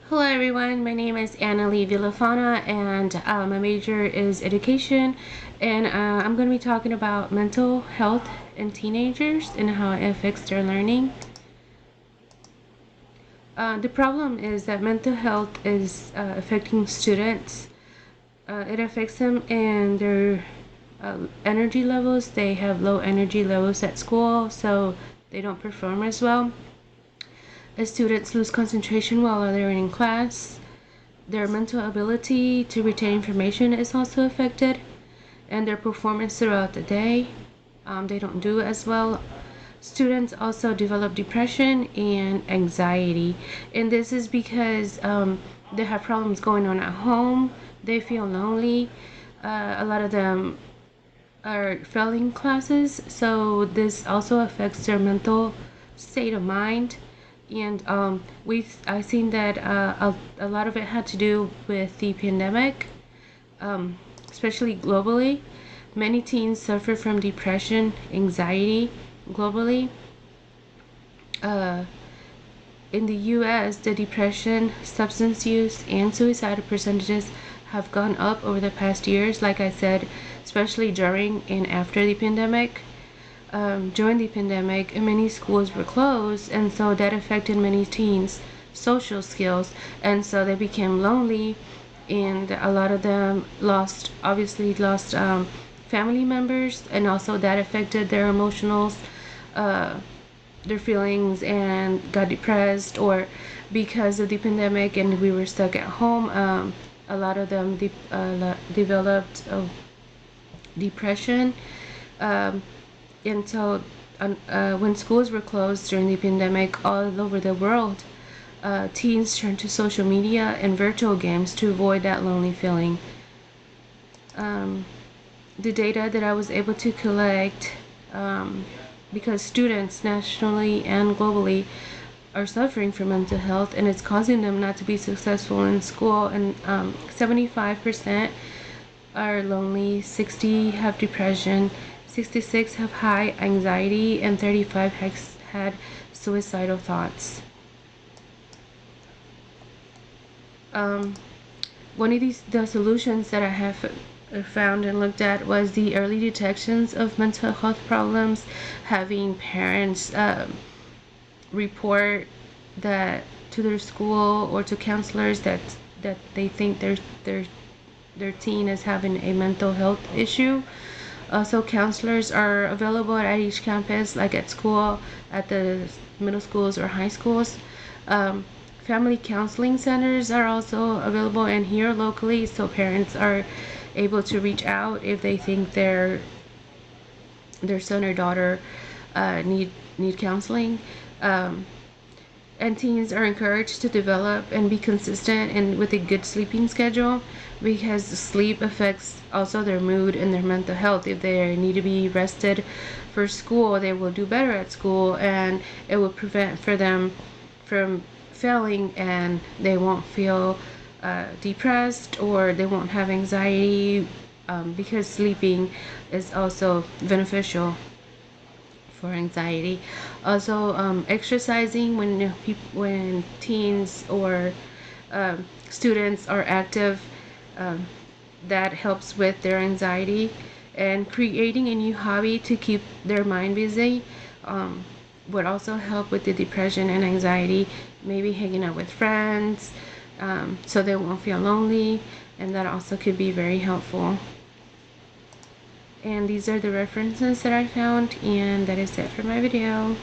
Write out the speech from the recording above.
Hello everyone, my name is Annalie Villafana and my major is education, and I'm going to be talking about mental health in teenagers and how it affects their learning. The problem is that mental health is affecting students. It affects them in their energy levels. They have low energy levels at school, so they don't perform as well. As students lose concentration while they're in class, their mental ability to retain information is also affected, and their performance throughout the day. They don't do as well. Students also develop depression and anxiety, and this is because they have problems going on at home. They feel lonely. A lot of them are failing classes, so this also affects their mental state of mind. And I seen that a lot of it had to do with the pandemic, especially globally. Many teens suffer from depression, anxiety globally. In the U.S., the depression, substance use, and suicide percentages have gone up over the past years, like I said, especially during and after the pandemic. During the pandemic, many schools were closed, and so that affected many teens' social skills, and so they became lonely, and a lot of them obviously lost family members, and also that affected their emotionals, their feelings, and got depressed. Or because of the pandemic and we were stuck at home, a lot of them developed depression. And so when schools were closed during the pandemic all over the world, teens turned to social media and virtual games to avoid that lonely feeling. The data that I was able to collect, because students nationally and globally are suffering from mental health, and it's causing them not to be successful in school, and 75% are lonely, 60 have depression, 66 have high anxiety, and 35 has had suicidal thoughts. One of the solutions that I have found and looked at was the early detections of mental health problems, having parents report that to their school or to counselors that they think their teen is having a mental health issue. So counselors are available at each campus, like at school, at the middle schools or high schools. Family counseling centers are also available and here locally, so parents are able to reach out if they think their son or daughter need counseling. And teens are encouraged to develop and be consistent and with a good sleeping schedule, because sleep affects also their mood and their mental health. If they need to be rested for school, they will do better at school, and it will prevent for them from failing, and they won't feel depressed, or they won't have anxiety, because sleeping is also beneficial for anxiety. Also, exercising when teens or students are active, that helps with their anxiety. And creating a new hobby to keep their mind busy would also help with the depression and anxiety. Maybe hanging out with friends, so they won't feel lonely, and that also could be very helpful. And these are the references that I found, and that is it for my video.